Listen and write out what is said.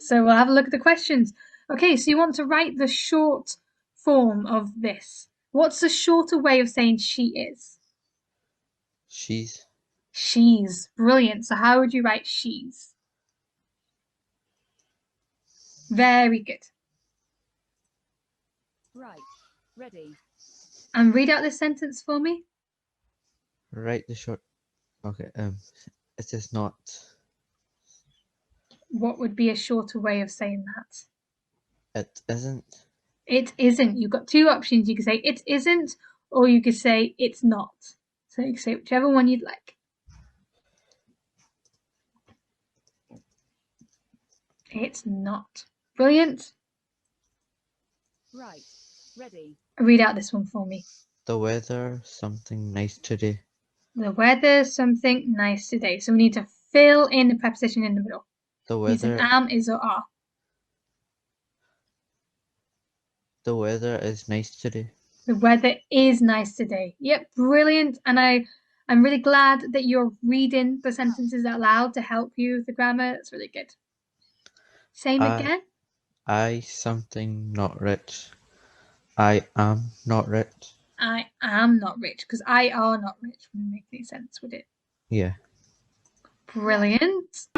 So we'll have a look at the questions. Okay, so you want to write the short form of this. What's the shorter way of saying she is? She's. She's. Brilliant. So how would you write she's? Very good. Right. Ready. And read out this sentence for me. Write the short. Okay. It is not. What would be a shorter way of saying that? It isn't. It isn't. You've got two options. You can say it isn't, or you could say it's not. So you can say whichever one you'd like. It's not. Brilliant. Right. Ready. Read out this one for me. The weather, something nice today. The weather's something nice today. So we need to fill in the preposition in the middle. The Is an weather. is, or are. The weather is nice today. The weather is nice today. Yep, brilliant. And I'm really glad that you're reading the sentences out loud to help you with the grammar. It's really good. Same again. I something not rich. I am not rich. I am not rich, because I are not rich wouldn't make any sense, would it? Yeah. Brilliant.